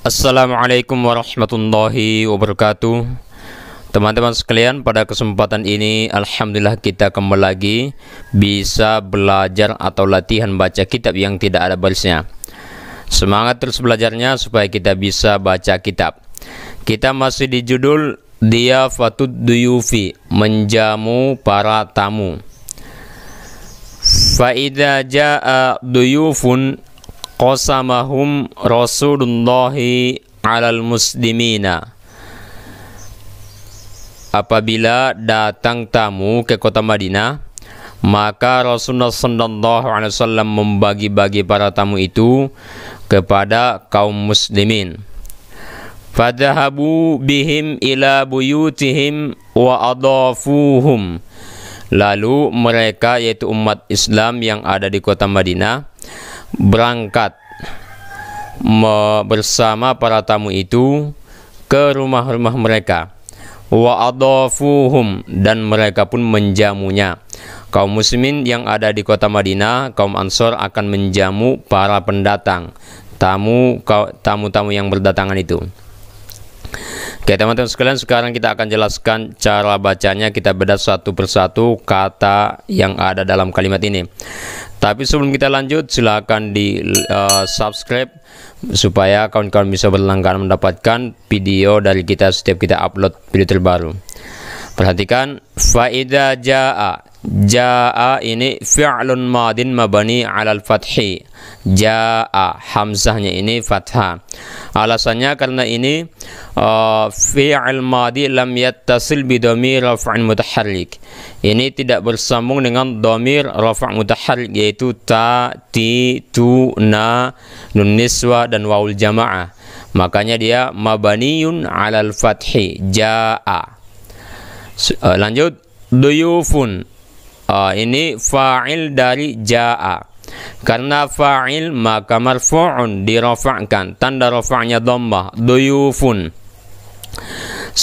Assalamualaikum warahmatullahi wabarakatuh. Teman-teman sekalian, pada kesempatan ini alhamdulillah kita kembali lagi bisa belajar atau latihan baca kitab yang tidak ada barisnya. Semangat terus belajarnya supaya kita bisa baca kitab. Kita masih di judul Diyafatud Duyufi, menjamu para tamu. Fa idza jaa duyufun qasamahum Rasulullahi alal muslimina. Apabila datang tamu ke kota Madinah, maka Rasulullah sallallahu alaihi wasallam membagi-bagi para tamu itu kepada kaum muslimin. Fadhahabu bihim ila buyutihim wa adafuhum. Lalu mereka, yaitu umat Islam yang ada di kota Madinah, berangkat bersama para tamu itu ke rumah-rumah mereka. Wa adafuhum, dan mereka pun menjamunya. Kaum muslimin yang ada di kota Madinah, kaum Ansor, akan menjamu para pendatang, tamu-tamu yang berdatangan itu. Oke teman-teman sekalian, sekarang kita akan jelaskan cara bacanya. Kita bedah satu persatu kata yang ada dalam kalimat ini. Tapi sebelum kita lanjut, silakan di subscribe supaya kawan-kawan bisa berlangganan mendapatkan video dari kita setiap kita upload video terbaru. Perhatikan, faida jaa. Jaa ini fi'lun madin mabani 'alal fathi. Jaa, hamzahnya ini fathah. Alasannya karena ini fi'il madi lam yattasil bi dhamir raf'in mutaharrik. Ini tidak bersambung dengan dhamir rafa' mutaharrik, yaitu ta, ti, tu, na, nun niswa dan waul jamaah. Makanya dia mabaniyun 'alal fathi. Jaa. Lanjut, duyufun. Ini fa'il dari jaa. Karena fa'il maka marfu'un, dirafa'kan, tanda rafa'nya dhammah, duyufun.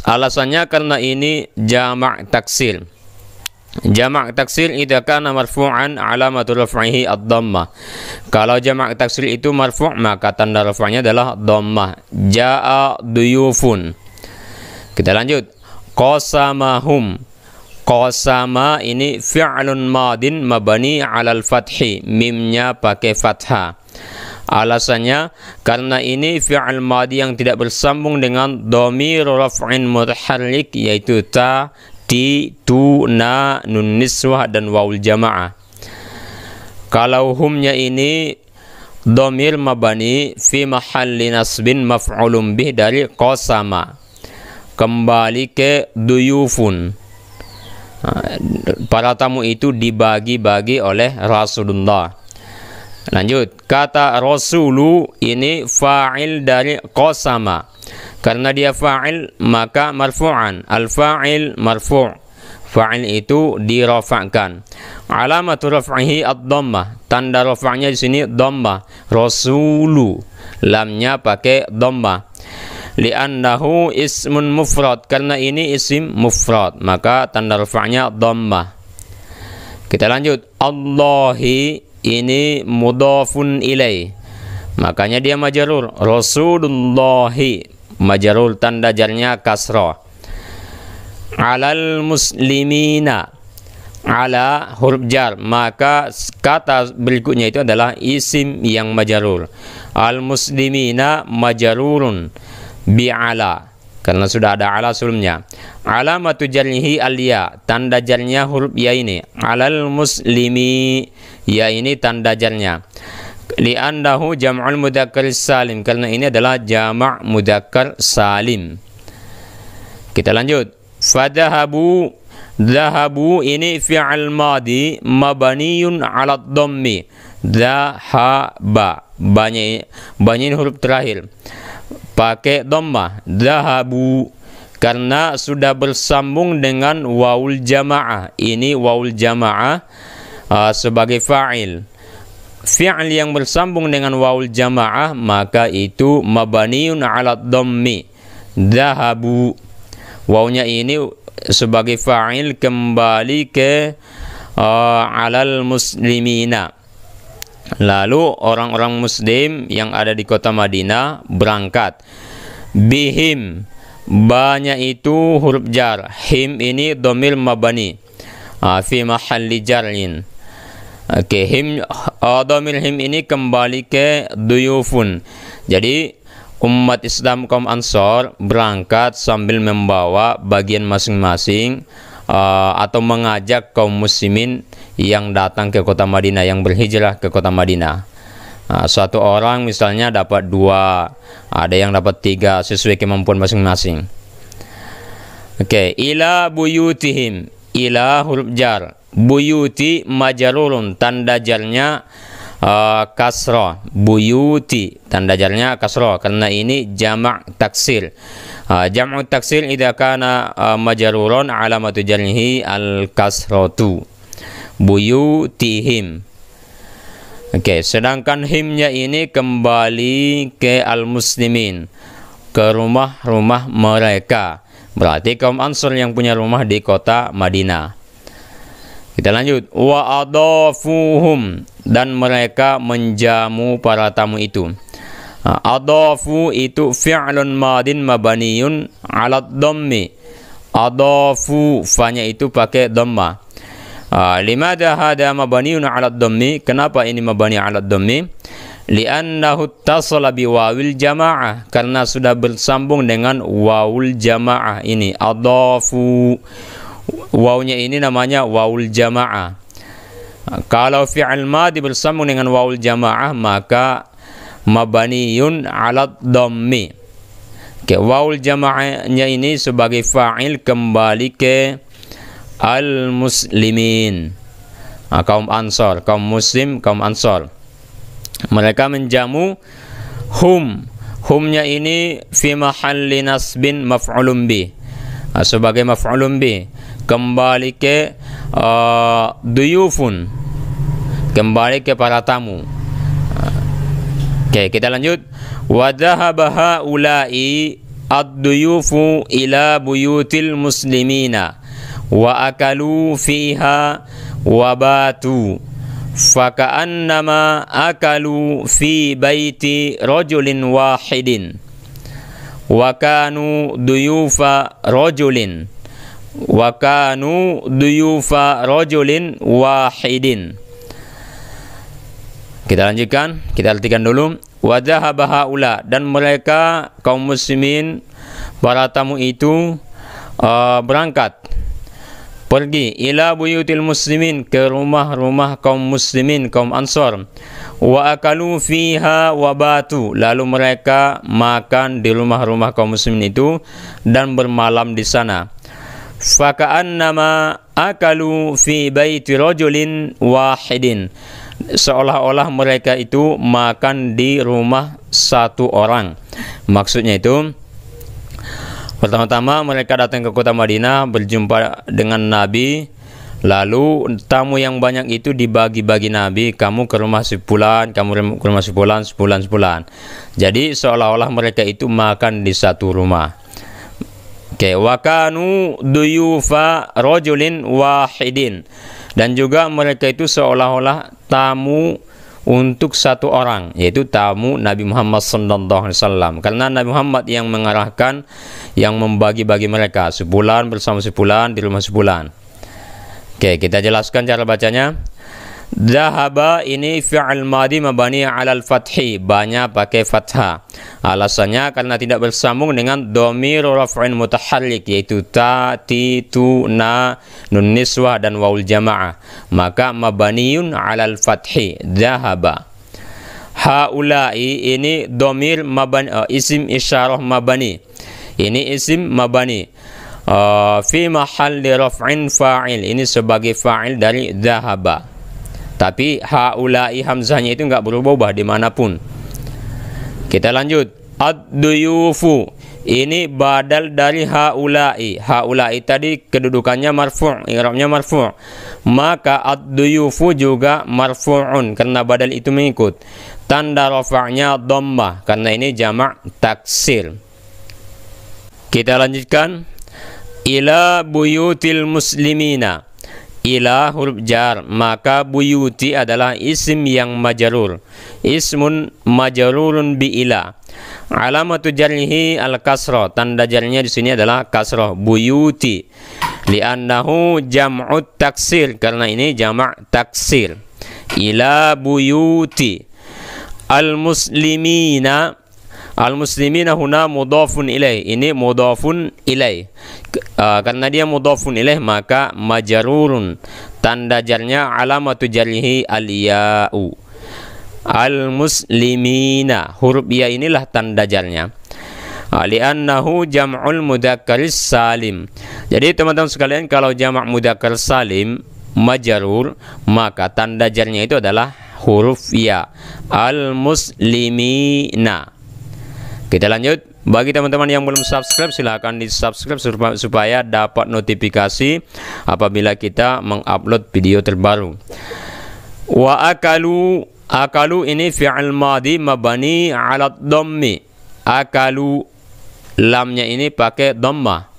Alasannya karena ini jamak taksir. Jamak taksir idza kana marfu'an alamatu raf'ihi ad-dhammah. Kalau jamak taksir itu marfu', maka tanda rafa'nya adalah dhammah. Jaa duyufun. Kita lanjut. Qasamahum. Qasama ini fi'lun madin mabani 'alal fathi, mimnya pakai fathah. Alasannya karena ini fi'il madi yang tidak bersambung dengan dhamir raf'in mutaharrik, yaitu ta, ti, tu, na, nun niswah dan waul jamaah. Kalau humnya ini dhamir mabani fi mahalli nasbin maf'ulun bih dari qasama. Kembali ke duyufun. Para tamu itu dibagi-bagi oleh Rasulullah. Lanjut, kata rasulu ini fa'il dari qasama. Karena dia fa'il maka marfu'an. Al-fa'il marfu'. Fa'il itu dirafa'kan. Alamatu raf'ihi ad-dhammah. Tanda rafa'nya di sini dhammah. Rasulu, lamnya pakai dhammah. Li'annahu ismun mufrad, karena ini isim mufrad, maka tanda rafa'nya dhammah. Kita lanjut, Allahi ini mudhafun ilaih, makanya dia majrur. Rasulullahi majrur, tanda jarnya kasrah. Alal muslimina, ala huruf jar, maka kata berikutnya itu adalah isim yang majrur. Al muslimina majrurun bi'ala, karena sudah ada ala sebelumnya. Alamatu jarrihi al-ya, tanda jarnya huruf ya ini. Alal muslimi, ya ini tanda jarnya. Li'annahu jam'ul mudzakkar salim, karena ini adalah jama' mudzakkar salim. Kita lanjut. Fadhahabu. Dhahabu ini fi'al madi mabaniyun 'ala dhammi. Dhahaba, banyak huruf terakhir pakai dhammah. Dhahabu, karena sudah bersambung dengan waul jamaah. Ini waul jamaah sebagai fa'il. Fi'il yang bersambung dengan waul jamaah maka itu mabaniun 'ala dhammi. Dhahabu, wawnya ini sebagai fa'il kembali ke alal muslimina. Lalu orang-orang muslim yang ada di kota Madinah berangkat. Bihim, banyak itu huruf jar. Him ini dhamir mabani fi mahalli jar'in. Oke, him, dhamir him ini kembali ke duyufun. Jadi umat Islam kaum Ansor berangkat sambil membawa bagian masing-masing atau mengajak kaum muslimin yang datang ke kota Madinah, yang berhijrah ke kota Madinah. Suatu orang misalnya dapat 2, ada yang dapat 3 sesuai kemampuan masing-masing. Oke, ila buyutihim, ila huruf jar, buyuti majrurun, tanda jarnya kasrah. Buyuti tanda jarnya kasrah karena ini jamak taksir. Jamak taksir idza kana majrurun alamatu jarrihi al kasratu. Buyutihim. Oke, sedangkan himnya ini kembali ke al-muslimin, ke rumah-rumah mereka. Berarti kaum Ansor yang punya rumah di kota Madinah. Kita lanjut. Wa adafuhum, dan mereka menjamu para tamu itu. Adafu itu fi'lun madin mabaniyun 'ala dhammi. Adafu, fa-nya itu pakai dhamma. Limadha hada mabaniun 'ala dhammi? Kenapa ini mabani 'ala dhammi? Li'annahu ittasala bi wawil jamaah, karena sudah bersambung dengan wawul jamaah. Ini adafu, wawnya ini namanya wawul jamaah. Kalau fi'il madi bersambung dengan wawul jamaah maka mabaniun 'ala dhammi. Oke, wawul jamaahnya ini sebagai fa'il kembali ke al-muslimin, kaum Ansor, kaum muslim, kaum Ansor. Mereka menjamu hum. Humnya ini fi mahalli nasbin maf'ulun bih, sebagai maf'ulun bih, kembali ke duyufun, kembali ke para tamu. Oke, kita lanjut. Wa dhahaba haula'i ad-duyufu ila buyutil muslimina wa akalu fiha wa batu faka'annama akalu fi baiti rajulin wahidin wa kanu duyufa rajulin wahidin. Kita lanjutkan, kita artikan dulu. Wa dhahaba haula, dan mereka kaum muslimin, para tamu itu berangkat, pergi ila buyutil muslimin, ke rumah-rumah kaum muslimin, kaum Ansor. Wa akalu fiha wa batu, lalu mereka makan di rumah-rumah kaum muslimin itu dan bermalam di sana. Faka'annama akalu fi baiti rajulin wahidin, seolah-olah mereka itu makan di rumah satu orang. Maksudnya itu, pertama-tama mereka datang ke kota Madinah, berjumpa dengan Nabi, lalu tamu yang banyak itu dibagi-bagi Nabi, kamu ke rumah sebulan, kamu ke rumah sebulan. Jadi seolah-olah mereka itu makan di satu rumah. Oke, wa kanu duyufa rajulin wahidin, dan juga mereka itu seolah-olah tamu untuk satu orang, yaitu tamu Nabi Muhammad SAW. Karena Nabi Muhammad yang mengarahkan, yang membagi-bagi mereka sebulan bersama sebulan di rumah sebulan. Oke, kita jelaskan cara bacanya. Dhahaba ini fi'al madi mabani 'alal fathi, banyak pakai fathah. Alasannya karena tidak bersambung dengan dhamir raf'in mutaharrik, yaitu ta, ti, tu, na, nun niswah dan waul jamaah. Maka mabaniun 'alal fathi. Dhahaba. Haula'i ini dhamir mabani, isim isyarah mabani. Ini isim mabani. Fi mahalli raf'in fa'il, ini sebagai fa'il dari dhahaba. Tapi haula'i hamzahnya itu enggak berubah dimanapun. Kita lanjut. Ad-duyufu, ini badal dari haula'i. Haula'i tadi kedudukannya marfu', i'rabnya marfu'. Maka ad-duyufu juga marfu'un karena badal itu mengikut. Tanda rafa'nya dhammah karena ini jamak taksir. Kita lanjutkan. Ila buyutil muslimina, ila huruf jar, maka buyuti adalah isim yang majrur, ismun majrurun bi ila. Alamatu jarrihi al kasrah, tanda jarnya di sini adalah kasrah, buyuti, li'annahu jam'ut taksir, karena ini jamak taksir. Ila buyuti. Al muslimina, al muslimina huna mudhafun ilaih, ini mudhafun ilaih. Karena dia mudhafun ilaih maka majrurun, tanda jarnya alamatu jarrihi al ya'u. Al muslimina, huruf ya inilah tanda jarnya. Li'annahu jam'ul mudzakkar salim. Jadi teman-teman sekalian, kalau jamak mudzakkar salim majrur, maka tanda jarnya itu adalah huruf ya. Al muslimina. Kita lanjut. Bagi teman-teman yang belum subscribe, silahkan di subscribe supaya dapat notifikasi apabila kita mengupload video terbaru. Wa akalu, akalu ini fi'il madhi mabani ala dhammi. Akalu, lamnya ini pakai dhammah.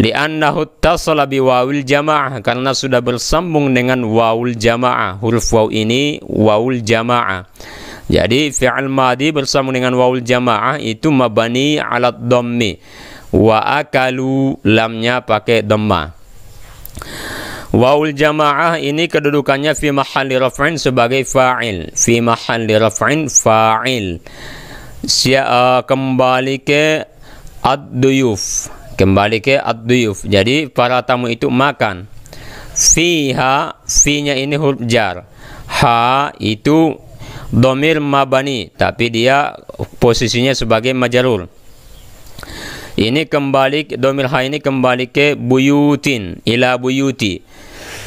Li'annahu tasala bi wawil jamaah, karena sudah bersambung dengan wawul jamaah. Huruf waw ini wawul jamaah. Jadi fi'il madhi bersambung dengan wawul jamaah itu mabani ala dhammi. Wa akalu, lamnya pakai dhammah. Wawul jamaah ini kedudukannya fi mahalli raf'in sebagai fa'il. Fi mahalli raf'in fa'il. Kembali ke ad-duyuf. Kembali ke ad-duyuf. Jadi para tamu itu makan. Fiha, fi-nya ini huruf jar. Ha itu dhamir mabani, tapi dia posisinya sebagai majrur. Ini kembali, dhamir ha ini kembali ke buyutin, ila buyuti,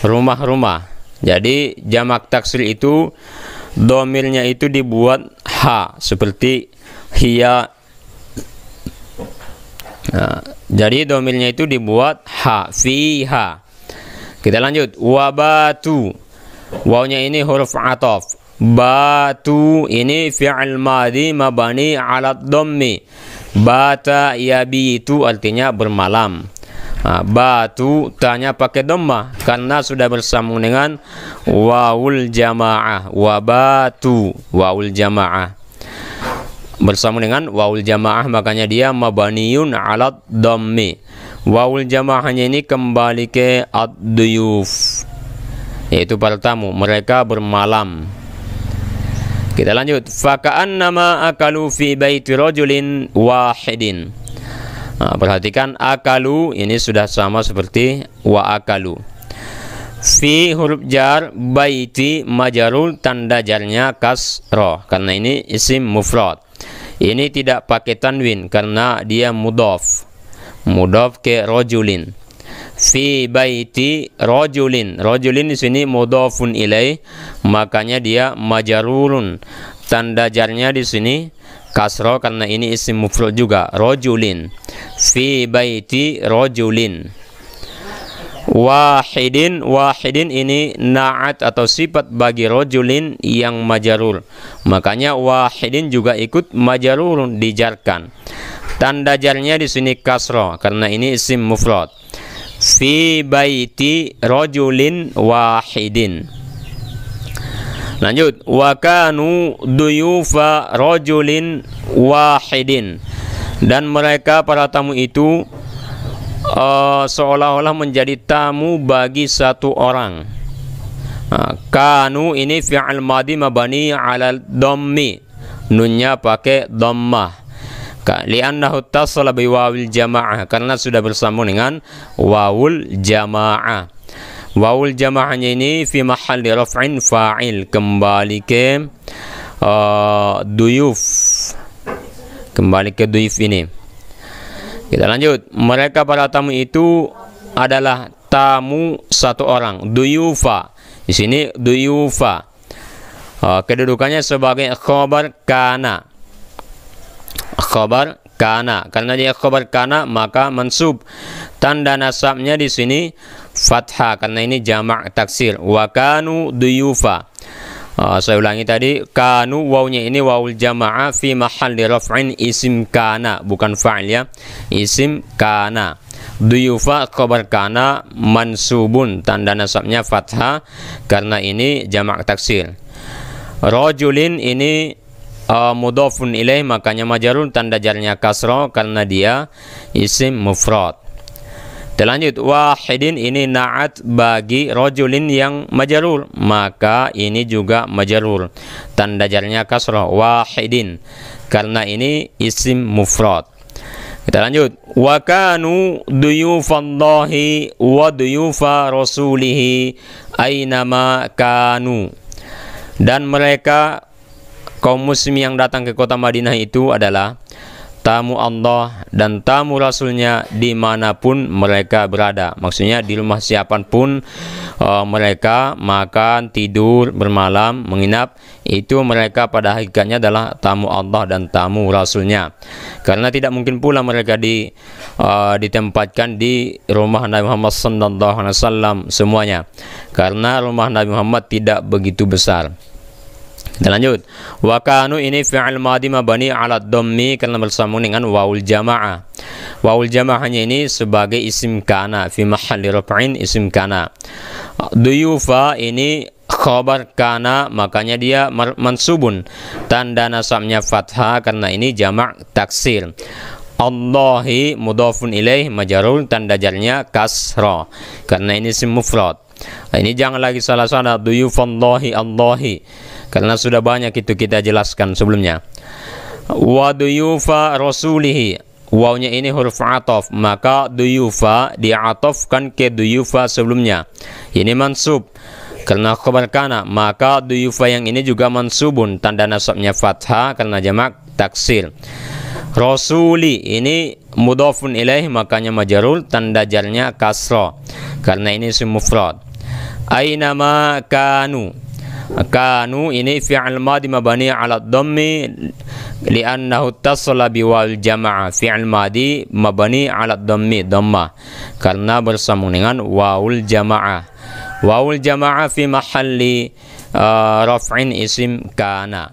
rumah-rumah. Jadi jamak taksir itu dhamirnya itu dibuat ha, seperti hiya. Nah, jadi dhamirnya itu dibuat ha, fiha. Kita lanjut. Wabatu, wawnya ini huruf ataf. Batu ini fi'il madhi mabani ala dhammi. Bata yabitu artinya bermalam. Batu tanya pakai dhammah karena sudah bersambung dengan wawul jamaah. Wabatu, wawul jamaah bersambung dengan wawul jamaah, makanya dia mabaniun ala dhammi. Wawul jamaahnya ini kembali ke ad-duyuf, yaitu para tamu, mereka bermalam. Kita lanjut. Faka'annama akalu fi baiti rajulin wahidin. Perhatikan akalu ini sudah sama seperti wa akalu. Fi huruf jar, baiti majrur, tanda jarnya kasroh karena ini isim mufrad. Ini tidak pakai tanwin karena dia mudhaf. Mudhaf ke rajulin. Fi baiti rajulin, rajulin di sini mudhafun ilaih, makanya dia majrurun, tanda jarnya di sini kasroh karena ini isim mufrad juga, rajulin. Fi baiti rajulin. Wahidin, wahidin ini na'at atau sifat bagi rajulin yang majrur, makanya wahidin juga ikut majrurun, dijarkan. Tanda jarnya di sini kasroh karena ini isim mufrad. Fi baiti rajulin wahidin. Lanjut. Wa kanu duyufa rajulin wahidin. Dan mereka para tamu itu seolah-olah menjadi tamu bagi satu orang. Kanu ini fi'il madhi mabani ala dhammi. Nunnya pakai dhammah. Li'annahu tasala bi wawil jamaah, karena sudah bersambung dengan wawul jamaah. Wawul jamaahnya ini fi mahalli raf'in fa'il, kembali ke duyuf. Kembali ke duyuf ini. Kita lanjut. Mereka para tamu itu adalah tamu satu orang, duyufa. Di sini duyufa kedudukannya sebagai khabar kana. Khabar kana, karena dia khabar kana maka mansub. Tanda nasabnya di sini fathah karena ini jamak taksir. Wa kanu duyufa. Saya ulangi tadi, kanu wawnya ini wawul jamaah fi mahalli raf'in isim kana, bukan fa'il ya, isim kana. Duyufa khabar kana mansubun, tanda nasabnya fathah karena ini jamak taksir. Rajulin ini mudhafun ilaih, makanya majrur, tanda jarnya kasra karena dia isim mufrad. Lanjut, wahidin ini na'at bagi rajulin yang majrur, maka ini juga majrur, tanda jarnya kasra, wahidin karena ini isim mufrad. Kita lanjut, wa kanu duyufallahi wa duyufa rasulihi ainama kanu, dan mereka kaum muslim yang datang ke kota Madinah itu adalah tamu Allah dan tamu Rasulnya dimanapun mereka berada. Maksudnya di rumah siapapun mereka makan, tidur, bermalam, menginap, itu mereka pada hakikatnya adalah tamu Allah dan tamu Rasulnya. Karena tidak mungkin pula mereka ditempatkan di rumah Nabi Muhammad SAW semuanya, karena rumah Nabi Muhammad tidak begitu besar. Kita lanjut, wa kanu ini fi'il madhi mabani ala dhammi karena bersambung dengan waul jamaah. Waul jamaahnya ini sebagai isim kana fi mahalli raf'in, isim kana. Duyufa ini khabar kana, makanya dia mansubun, tanda nasabnya fathah karena ini jamak taksir. Allahi mudhafun ilaih majrur, tanda jarnya kasra karena ini isim mufrad. Ini jangan lagi salah-salah duyufallahi Allahi, karena sudah banyak itu kita jelaskan sebelumnya. Wa duyufa rasulihi, wawnya ini huruf ataf, maka duyufa diatofkan ke duyufa sebelumnya. Ini mansub karena khabar kana, maka duyufa yang ini juga mansubun, tanda nasabnya fathah karena jamak taksir. Rasuli ini mudhafun ilaih, makanya majrur, tanda jarnya kasra karena ini isim mufrad. Ainama kanu, kanu ini fi'il madhi mabani ala dhammi li'annahu ittasala biwal jamaah. Fi'il madhi mabani ala dhammi, dhammah, karena bersambung dengan waul jamaah. Waul jamaah fi mahalli raf'in isim kana.